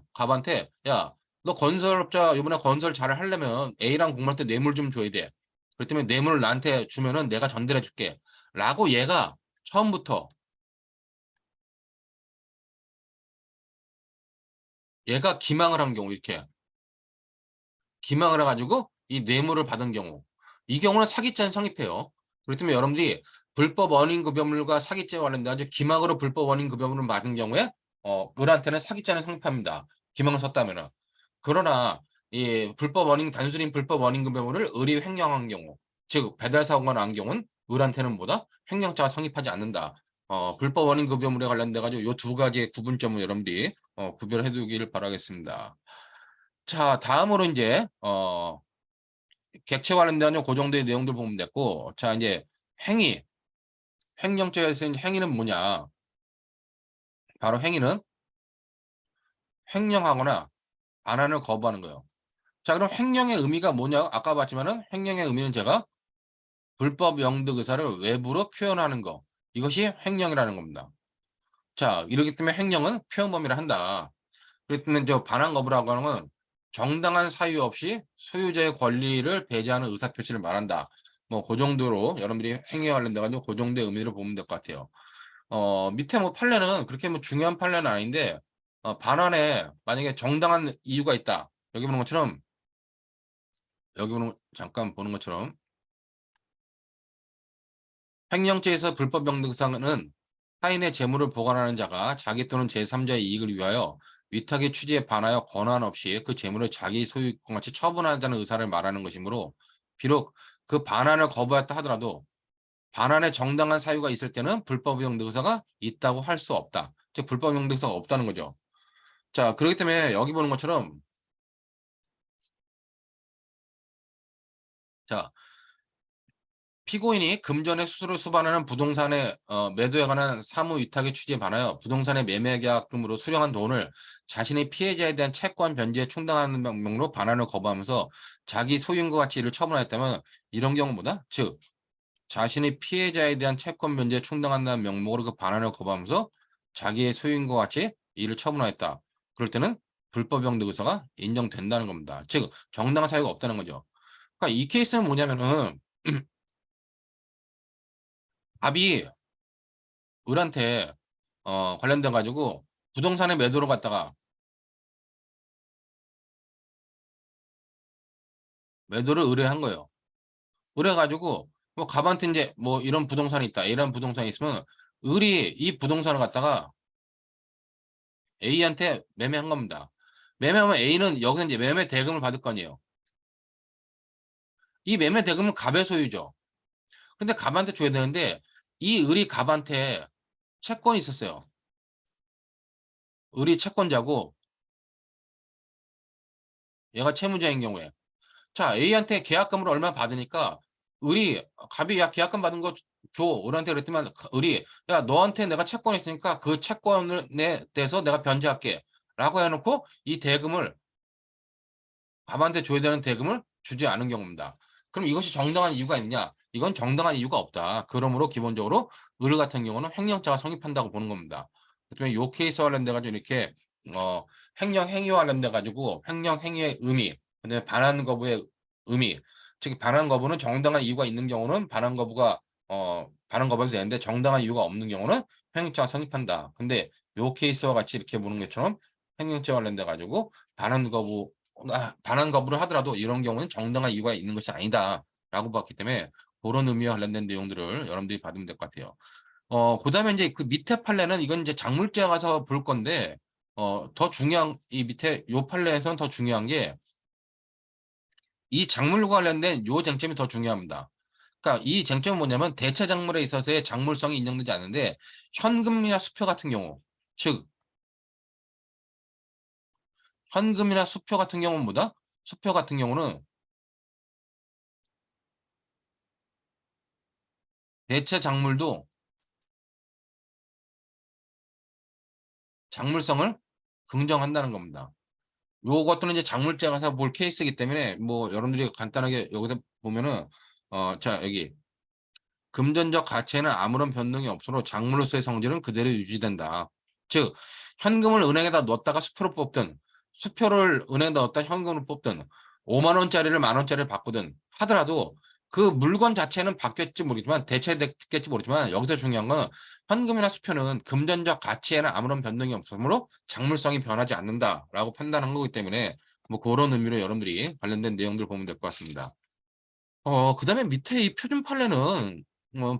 야, 너 건설업자 이번에 건설 잘 하려면 A랑 공무원한테 뇌물 좀 줘야 돼. 그렇기 때문에 뇌물을 나한테 주면은 내가 전달해 줄게. 라고 얘가 처음부터 얘가 기망을 한 경우 이렇게 기망을 해가지고 이 뇌물을 받은 경우 이 경우는 사기죄는 성립해요. 그렇기 때문에 여러분들이 불법 원인급여물과 사기죄와 관련돼 아주 기망으로 불법 원인급여물을 받은 경우에 을한테는 사기죄는 성립합니다. 기망을 썼다면은. 그러나 이 단순히 불법 원인급여물을 을이 횡령한 경우 즉 배달 사고가 난 경우는 을한테는 뭐다? 횡령죄가 성립하지 않는다. 불법 원인급여물에 관련돼 가지고 이 두 가지의 구분점을 여러분들이 구별해 두기를 바라겠습니다. 자, 다음으로 이제 객체 관련된 그 정도의 내용들 보면 됐고, 자 이제 행위, 횡령죄에서 이제 행위는 뭐냐? 바로 행위는 횡령하거나 반환을 거부하는 거예요. 자, 그럼 횡령의 의미가 뭐냐? 아까 봤지만은 횡령의 의미는 제가 불법 영득 의사를 외부로 표현하는 거. 이것이 횡령이라는 겁니다. 자, 이렇기 때문에 횡령은 표현 범위를 한다. 그렇기 때문에 저 반환 거부라고 하는 건 정당한 사유 없이 소유자의 권리를 배제하는 의사표시를 말한다. 뭐 그 정도로 여러분들이 행위와 관련돼 가지고 그 정도의 의미로 보면 될 것 같아요. 밑에 뭐 판례는 그렇게 뭐 중요한 판례는 아닌데 반환에 만약에 정당한 이유가 있다. 잠깐 보는 것처럼 횡령죄에서 불법 영등상은 타인의 재물을 보관하는 자가 자기 또는 제3자의 이익을 위하여 위탁의 취지에 반하여 권한 없이 그 재물을 자기 소유권 같이 처분하자는 의사를 말하는 것이므로 비록 그 반환을 거부했다 하더라도 반환에 정당한 사유가 있을 때는 불법 영등사가 있다고 할 수 없다. 즉 불법 영등사가 없다는 거죠. 자, 그렇기 때문에 여기 보는 것처럼 자, 피고인이 금전의 수수료 수반하는 부동산의 매도에 관한 사무 위탁의 취지에 반하여 부동산의 매매 계약금으로 수령한 돈을 자신의 피해자에 대한 채권 변제에 충당하는 명목으로 반환을 거부하면서 자기 소유인과 같이 이를 처분하였다면 이런 경우보다 즉 자신의 피해자에 대한 채권 변제에 충당한다는 명목으로 그 반환을 거부하면서 자기의 소유인과 같이 이를 처분하였다. 그럴 때는 불법 영득 의사가 인정된다는 겁니다. 즉 정당한 사유가 없다는 거죠. 그러니까 이 케이스는 뭐냐면은 답이 을한테 관련돼 가지고 부동산의 매도를 갖다가 매도를 의뢰한 거예요. 그래 가지고 뭐 갑한테 인제 뭐 이런 부동산이 있다. 이런 부동산이 있으면 을이 이 부동산을 갖다가 A한테 매매한 겁니다. 매매하면 A는 여기서 인제 매매 대금을 받을 거 아니에요. 이 매매 대금은 갑의 소유죠. 근데 갑한테 줘야 되는데 이 을이 갑한테 채권이 있었어요. 을이 채권자고 얘가 채무자인 경우에. 자, A한테 계약금을 얼마 받으니까 을이 갑이 "야 계약금 받은 거 줘." 을한테 그랬더니만 을이 "야 너한테 내가 채권이 있으니까 그 채권을 대해서 내가 변제할게."라고 해 놓고 이 대금을 갑한테 줘야 되는 대금을 주지 않은 경우입니다. 그럼 이것이 정당한 이유가 있냐? 이건 정당한 이유가 없다. 그러므로 기본적으로 을 같은 경우는 횡령죄가 성립한다고 보는 겁니다. 그다음에 요 케이스와 관련돼 가지고 이렇게 어 횡령 행위와 관련돼 가지고 횡령 행위의 의미, 그다음에 반환 거부의 의미, 즉 반환 거부는 정당한 이유가 있는 경우는 반환 거부해도 되는데 정당한 이유가 없는 경우는 횡령죄가 성립한다. 근데 요 케이스와 같이 이렇게 보는 것처럼 횡령죄와 관련돼 가지고 반환 거부를 하더라도 이런 경우는 정당한 이유가 있는 것이 아니다라고 봤기 때문에 그런 의미와 관련된 내용들을 여러분들이 받으면 될 것 같아요. 그다음에 인제 그 밑에 판례는 이건 이제 장물죄 가서 볼 건데 더 중요한 이 밑에 요 판례에서는 더 중요한 게 이 작물과 관련된 요 쟁점이 더 중요합니다. 그러니까 이 쟁점은 뭐냐면 대체 작물에 있어서의 작물성이 인정되지 않는데 현금이나 수표 같은 경우 즉 현금이나 수표 같은 경우는 뭐다? 수표 같은 경우는 대체 작물도 작물성을 긍정한다는 겁니다. 요것들은 이제 작물죄 가서 볼 케이스이기 때문에 뭐 여러분들이 간단하게 여기다 보면은 자 여기 금전적 가치에는 아무런 변동이 없으므로 작물로서의 성질은 그대로 유지된다. 즉 현금을 은행에다 넣었다가 수표로 뽑든 수표를 은행에다 넣었다 현금으로 뽑든 5만 원짜리를 만 원짜리를 바꾸든 하더라도 그 물건 자체는 바뀌었지 모르지만 대체됐겠지 모르지만 여기서 중요한 건 현금이나 수표는 금전적 가치에는 아무런 변동이 없으므로 작물성이 변하지 않는다라고 판단한 거기 때문에 뭐 그런 의미로 여러분들이 관련된 내용들 보면 될 것 같습니다. 그다음에 밑에 이 표준 판례는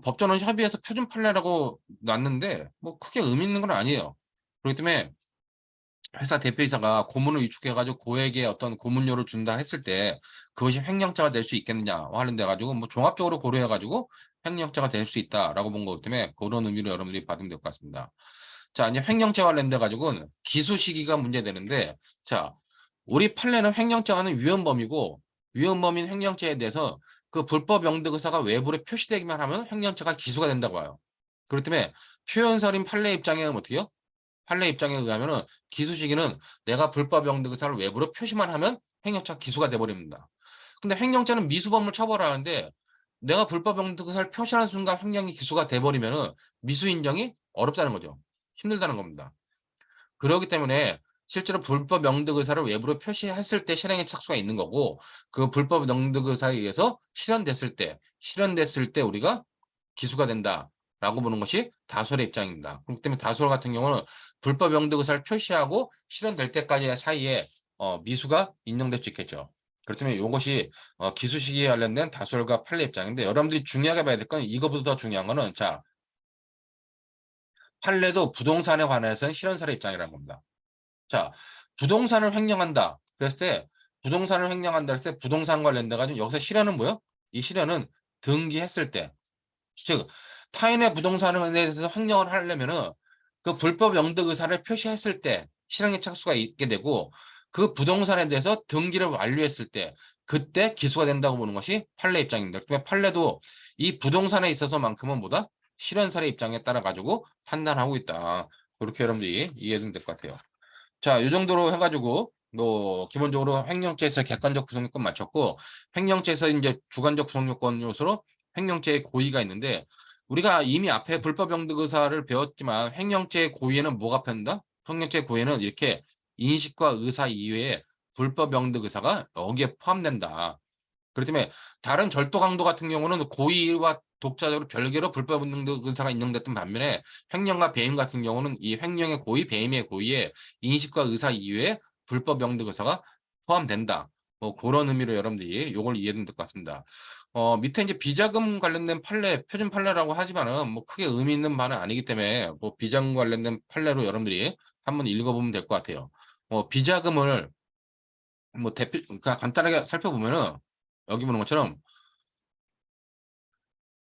법전은 협의해서 표준 판례라고 놨는데 뭐 크게 의미 있는 건 아니에요. 그렇기 때문에 회사 대표이사가 고문을 위촉해 가지고 고액의 어떤 고문료를 준다 했을 때 그것이 횡령죄가 될 수 있겠느냐와 관련돼 가지고 뭐 종합적으로 고려해 가지고 횡령죄가 될 수 있다라고 본 거기 때문에 그런 의미로 여러분들이 받으면 될 것 같습니다. 자, 이제 횡령죄와 관련돼 가지고는 기수 시기가 문제되는데 자, 우리 판례는 횡령죄와는 위헌범이고 위헌범인 횡령죄에 대해서 그 불법 영득 의사가 외부에 표시되기만 하면 횡령죄가 기수가 된다고 봐요. 그렇기 때문에 표현설인 판례 입장에는 어떻게 해요? 판례 입장에 의하면은 기수 시기는 내가 불법 영득 의사를 외부로 표시만 하면 횡령죄가 기수가 돼 버립니다. 근데 횡령죄는 미수범을 처벌하는데 내가 불법 영득 의사를 표시하는 순간 횡령이 기수가 돼 버리면은 미수 인정이 어렵다는 거죠. 힘들다는 겁니다. 그러기 때문에 실제로 불법 영득 의사를 외부로 표시했을 때 실행에 착수가 있는 거고 그 불법 영득 의사에 의해서 실현됐을 때 우리가 기수가 된다라고 보는 것이 다수의 입장입니다. 그렇기 때문에 다수 같은 경우는 불법 영득 의사를 표시하고 실현될 때까지의 사이에 미수가 인정될 수 있겠죠. 그렇기 때문에 이것이 기수 시기에 관련된 다수결과 판례 입장인데 여러분들이 중요하게 봐야 될 건 이거보다 더 중요한 거는 자 판례도 부동산에 관해서는 실현사례 입장이라는 겁니다. 자, 부동산을 횡령한다. 그랬을 때 부동산을 횡령한다 그랬을 때 부동산 관련돼 가지고 여기서 실현은 뭐예요? 이 실현은 등기했을 때. 즉 타인의 부동산에 대해서 횡령을 하려면은 그 불법 영득 의사를 표시했을 때 실행에 착수가 있게 되고 그 부동산에 대해서 등기를 완료했을 때 그때 기소가 된다고 보는 것이 판례 입장입니다. 그렇기 때문에 판례도 이 부동산에 있어서만큼은 뭐다? 실현사례 입장에 따라 가지고 판단하고 있다. 그렇게 여러분들이 이해하면 될 것 같아요. 자, 이 정도로 해가지고 뭐 기본적으로 횡령죄에서 객관적 구성 요건 맞췄고, 횡령죄에서 이제 주관적 구성 요건 요소로 횡령죄의 고의가 있는데, 우리가 이미 앞에 불법 영득 의사를 배웠지만 횡령죄의 고의에는 뭐가 편다? 횡령죄의 고의에는 이렇게 인식과 의사 이외에 불법 영득 의사가 여기에 포함된다. 그렇기 때문에 다른 절도 강도 같은 경우는 고의와 독자적으로 별개로 불법 영득 의사가 인정됐던 반면에 횡령과 배임 같은 경우는 이 횡령의 고의, 배임의 고의에 인식과 의사 이외에 불법 영득 의사가 포함된다. 뭐 그런 의미로 여러분들이 이걸 이해하면 될 것 같습니다. 밑에 이제 비자금 관련된 판례, 표준 판례라고 하지만은 뭐 크게 의미 있는 바는 아니기 때문에 뭐 비자금 관련된 판례로 여러분들이 한번 읽어보면 될 것 같아요. 비자금을 뭐 그러니까 간단하게 살펴보면은 여기 보는 것처럼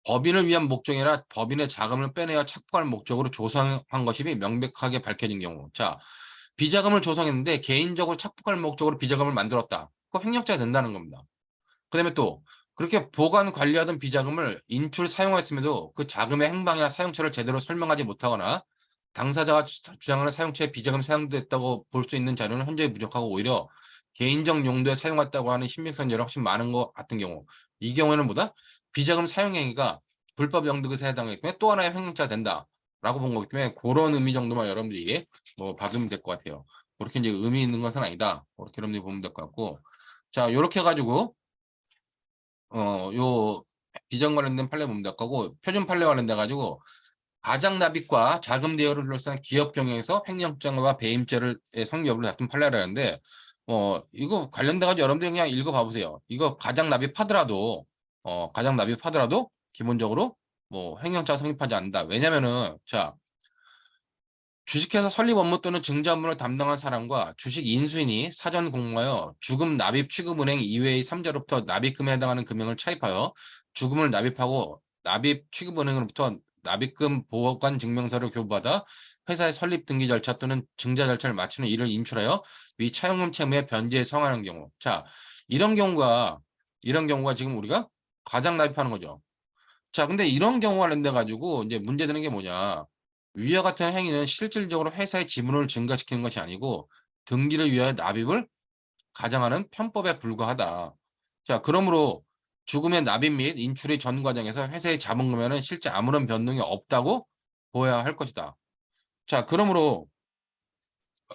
법인을 위한 목적이 아니라 법인의 자금을 빼내어 착복할 목적으로 조성한 것이 명백하게 밝혀진 경우. 자, 비자금을 조성했는데 개인적으로 착복할 목적으로 비자금을 만들었다. 그거 횡령죄가 된다는 겁니다. 그다음에 또 그렇게 보관 관리하던 비자금을 인출 사용했음에도 그 자금의 행방이나 사용처를 제대로 설명하지 못하거나 당사자가 주장하는 사용처에 비자금이 사용됐다고 볼 수 있는 자료는 현저히 부족하고 오히려 개인적 용도에 사용했다고 하는 신빙성이 훨씬 많은 것 같은 경우, 이 경우에는 뭐다? 비자금 사용 행위가 불법 영득에 해당하기 때문에 또 하나의 횡령죄가 된다라고 본 거기 때문에 그런 의미 정도만 여러분들이 뭐 받으면 될 것 같아요. 그렇게 이제 의미 있는 것은 아니다. 그렇게 여러분들이 보면 될 것 같고, 자, 요렇게 해가지고 요 비전 관련된 판례 보면 될 거고, 표준 판례 관련돼 가지고 가장 납입과 자금 대여를 둘러싼 기업 경영에서 횡령죄와 배임죄를 성립 여부를 다툰 판례라는데, 이거 관련돼 가지고 여러분들 그냥 읽어봐 보세요. 이거 가장 납입하더라도 기본적으로 뭐 횡령죄가 성립하지 않는다. 왜냐면은 자, 주식회사 설립 업무 또는 증자 업무를 담당한 사람과 주식 인수인이 사전 공모하여 주금 납입 취급은행 이외의 3자로부터 납입금에 해당하는 금액을 차입하여 주금을 납입하고 납입 취급은행으로부터 납입금 보관 증명서를 교부받아 회사의 설립 등기 절차 또는 증자 절차를 마치는 이를 인출하여 위 차용금 채무의 변제에 성하는 경우. 자, 이런 경우가 지금 우리가 가장 납입하는 거죠. 자, 근데 이런 경우가 관련돼 가지고 이제 문제되는 게 뭐냐? 위와 같은 행위는 실질적으로 회사의 지분을 증가시키는 것이 아니고 등기를 위하여 납입을 가장하는 편법에 불과하다. 자, 그러므로 죽음의 납입 및 인출의 전 과정에서 회사의 자본금에는 실제 아무런 변동이 없다고 보아야 할 것이다. 자, 그러므로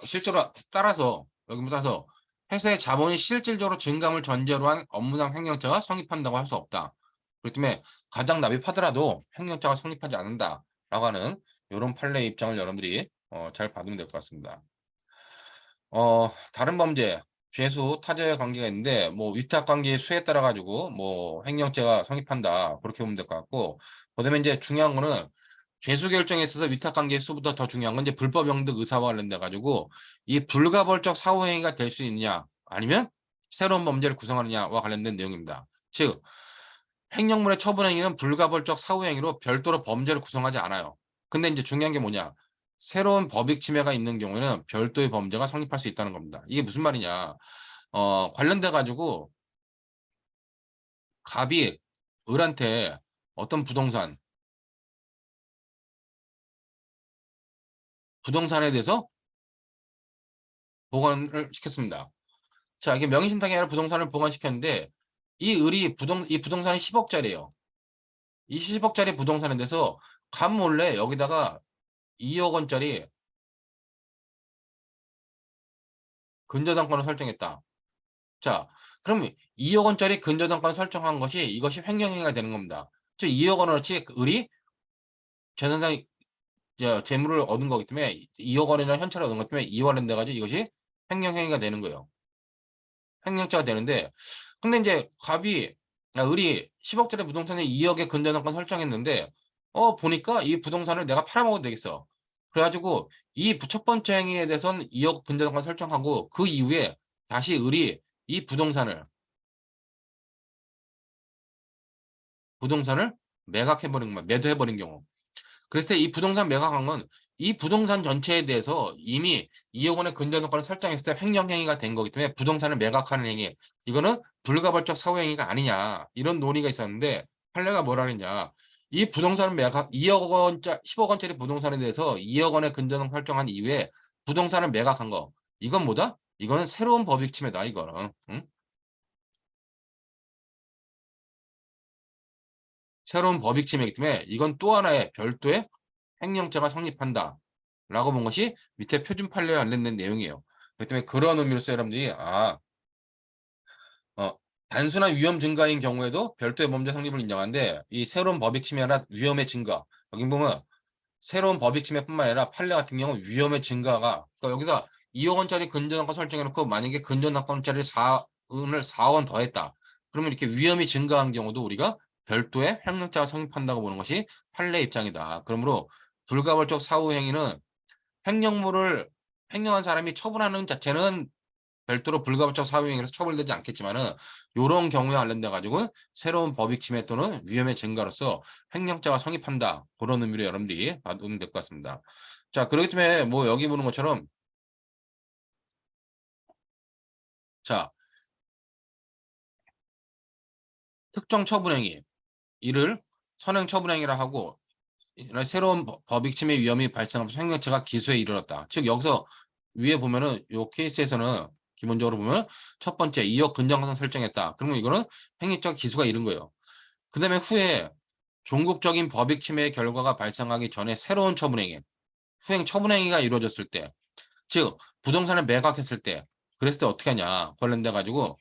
실제로 따라서 여기부터 따라서 회사의 자본이 실질적으로 증감을 전제로 한 업무상 횡령죄가 성립한다고 할 수 없다. 그렇기 때문에 가장 납입하더라도 횡령죄가 성립하지 않는다라고 하는 이런 판례 입장을 여러분들이 잘 받으면 될 것 같습니다. 다른 범죄, 죄수, 타자의 관계가 있는데 뭐 위탁 관계의 수에 따라 가지고 뭐 횡령죄가 성립한다. 그렇게 보면 될 것 같고, 그다음에 이제 중요한 거는 죄수 결정에 있어서 위탁 관계의 수보다 더 중요한 건 이제 불법 영득 의사와 관련돼 가지고 이 불가벌적 사후 행위가 될 수 있느냐 아니면 새로운 범죄를 구성하느냐와 관련된 내용입니다. 즉 횡령물의 처분 행위는 불가벌적 사후 행위로 별도로 범죄를 구성하지 않아요. 근데 이제 중요한 게 뭐냐? 새로운 법익 침해가 있는 경우에는 별도의 범죄가 성립할 수 있다는 겁니다. 이게 무슨 말이냐? 관련돼 가지고 갑이 을한테 어떤 부동산에 대해서 보관을 시켰습니다. 자, 이게 명의신탁이 아니라 부동산을 보관시켰는데 이 부동산이 10억짜리예요. 이 10억짜리 부동산에 대해서 간 몰래 여기다가 2억 원짜리 근저당권을 설정했다. 자, 그럼 2억 원짜리 근저당권 설정한 것이 이것이 횡령행위가 되는 겁니다. 즉 2억 원어치 을이 재산상 재물을 얻은 거기 때문에 2억 원이나 현찰을 얻은 거기 때문에 2억 원 돼 가지고 이것이 횡령행위가 되는 거예요. 횡령죄가 되는데, 근데 이제 을이 10억짜리 부동산에 2억의 근저당권 설정했는데 보니까 이 부동산을 내가 팔아먹어도 되겠어. 그래가지고 이 첫 번째 행위에 대해서는 2억 근저당권 설정하고 그 이후에 다시 을이 이 부동산을 매각해버린 거야. 매도해버린 경우. 그랬을 때 이 부동산 매각한 건 이 부동산 전체에 대해서 이미 2억 원의 근저당권을 설정했을 때 횡령행위가 된 거기 때문에 부동산을 매각하는 행위, 이거는 불가벌적 사후행위가 아니냐, 이런 논의가 있었는데 판례가 뭐라 그랬냐. 이 부동산 매각 2억 원짜리 10억 원짜리 부동산에 대해서 2억 원의 근저당 설정한 이후에 부동산을 매각한 거, 이건 뭐다? 이거는 새로운 법익 침해다, 이거는. 응? 새로운 법익 침해이기 때문에 이건 또 하나의 별도의 횡령죄가 성립한다 라고 본 것이 밑에 표준 판례에 관련된 내용이에요. 그렇기 때문에 그런 의미로서 여러분들이 단순한 위험 증가인 경우에도 별도의 범죄 성립을 인정하는데, 이 새로운 법익 침해나 위험의 증가, 여기 보면 새로운 법익 침해뿐만 아니라 판례 같은 경우 위험의 증가가, 그러니까 여기서 2억 원짜리 근저당권 설정해놓고 만약에 근저당권짜리 4원을 4원 더했다, 그러면 이렇게 위험이 증가한 경우도 우리가 별도의 횡령죄가 성립한다고 보는 것이 판례 입장이다. 그러므로 불가벌적 사후 행위는 횡령물을 횡령한 사람이 처분하는 자체는 별도로 불가분적 사유행위에서 처벌되지 않겠지만은, 이런 경우에 관련돼 가지고 새로운 법익 침해 또는 위험의 증가로서 횡령죄가 성립한다, 그런 의미로 여러분들이 봐두면 될 것 같습니다. 자, 그렇기 때문에 뭐 여기 보는 것처럼, 자, 특정 처분행위 이를 선행 처분행위라 하고, 이런 새로운 법익 침해 위험이 발생하면서 횡령죄가 기소에 이르렀다. 즉 여기서 위에 보면은 요 케이스에서는 기본적으로 보면 첫 번째 2억 근저당권 설정했다, 그러면 이거는 횡령죄가 기소가 이른 거예요. 그 다음에 후에 종국적인 법익 침해의 결과가 발생하기 전에 새로운 처분행위, 후행 처분행위가 이루어졌을 때, 즉 부동산을 매각했을 때, 그랬을 때 어떻게 하냐 관련돼 가지고,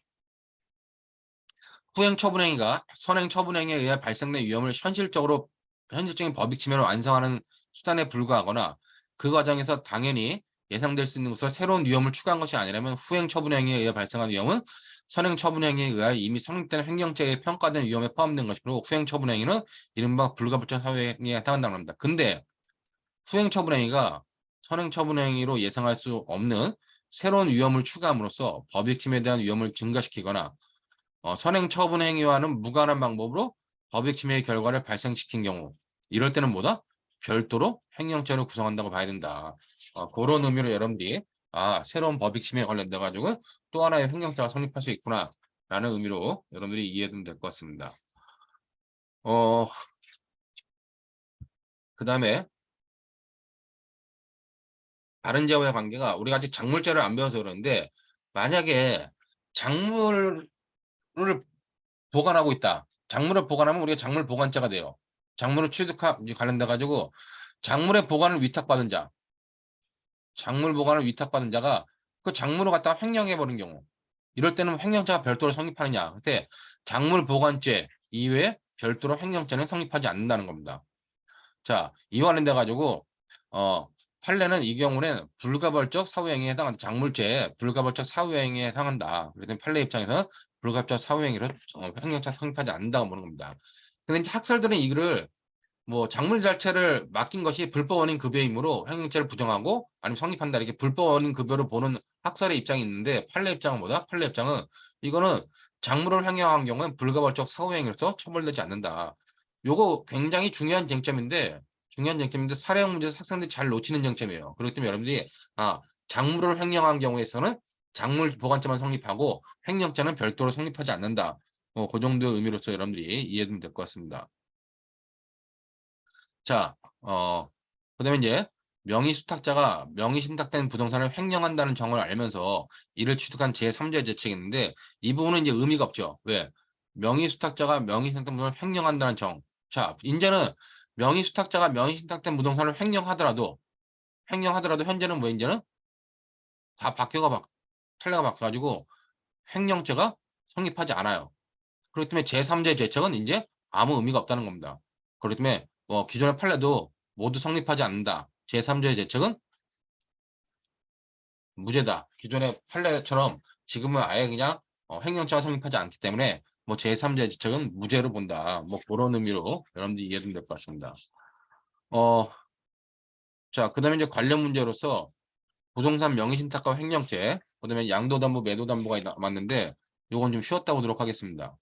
후행 처분행위가 선행 처분행위에 의해 발생된 위험을 현실적인 법익 침해로 완성하는 수단에 불과하거나, 그 과정에서 당연히 예상될 수 있는 것으로 새로운 위험을 추가한 것이 아니라면 후행 처분행위에 의해 발생한 위험은 선행 처분행위에 의하여 이미 성립된 횡령죄에 평가된 위험에 포함된 것이므로 후행 처분행위는 이른바 불가분적 사후행위에 해당한다고 합니다. 근데 후행 처분행위가 선행 처분행위로 예상할 수 없는 새로운 위험을 추가함으로써 법익 침해에 대한 위험을 증가시키거나, 선행 처분 행위와는 무관한 방법으로 법익 침해의 결과를 발생시킨 경우, 이럴 때는 뭐다? 별도로 횡령죄를 구성한다고 봐야 된다. 그런 의미로 여러분들이 새로운 법익 침해에 관련돼 가지고 또 하나의 횡령죄가 성립할 수 있구나 라는 의미로 여러분들이 이해하면 될 것 같습니다. 그 다음에 다른 죄와의 관계가, 우리가 아직 작물죄를 안 배워서 그러는데, 만약에 작물을 보관하고 있다. 작물을 보관하면 우리가 작물 보관자가 돼요. 작물을 관련돼 가지고 작물의 보관을 위탁받은 자, 작물 보관을 위탁받은 자가 그 작물을 갖다가 횡령해 버린 경우, 이럴 때는 횡령죄가 별도로 성립하느냐. 근데 작물 보관죄 이외에 별도로 횡령죄는 성립하지 않는다는 겁니다. 자, 이와 관련돼 가지고 판례는 이 경우는 불가벌적 사후행위에 해당한다. 작물죄 불가벌적 사후행위에 해당한다. 그래서 판례 입장에서 불가벌적 사후행위로 횡령죄가 성립하지 않는다고 보는 겁니다. 근데 이제 학설들은 이거를 뭐 작물 자체를 맡긴 것이 불법 원인 급여이므로 횡령죄를 부정하고 아니면 성립한다, 이렇게 불법 원인 급여로 보는 학설의 입장이 있는데, 판례 입장은 뭐다? 판례 입장은 이거는 작물을 횡령한 경우는 불가벌적 사후행위로서 처벌되지 않는다. 요거 굉장히 중요한 쟁점인데 사례형 문제에서 학생들이 잘 놓치는 쟁점이에요. 그렇기 때문에 여러분들이 작물을 횡령한 경우에서는 작물 보관죄만 성립하고 횡령죄는 별도로 성립하지 않는다. 그 정도의 의미로서 여러분들이 이해하면 될 것 같습니다. 자, 그다음에 이제 명의수탁자가 명의신탁된 부동산을 횡령한다는 정을 알면서 이를 취득한 제3자의 죄책이 있는데, 이 부분은 이제 의미가 없죠. 왜? 명의수탁자가 명의신탁된 부동산을 횡령한다는 정. 자, 이제는 명의수탁자가 명의신탁된 부동산을 횡령하더라도 현재는 뭐 이제는 다 판례가 바뀌어가지고 횡령죄가 성립하지 않아요. 그렇기 때문에 제3자의 죄책은 이제 아무 의미가 없다는 겁니다. 그렇기 때문에 기존의 판례도 모두 성립하지 않는다. 제3자의 죄책은 무죄다. 기존의 판례처럼 지금은 아예 그냥 횡령죄가 성립하지 않기 때문에 뭐 제3자의 죄책은 무죄로 본다. 뭐 그런 의미로 여러분들이 이해하면 될 것 같습니다. 어, 자, 그다음에 이제 관련 문제로서 부동산 명의신탁과 횡령죄, 그다음에 양도담보, 매도담보가 남았는데 요건 좀 쉬웠다 보도록 하겠습니다.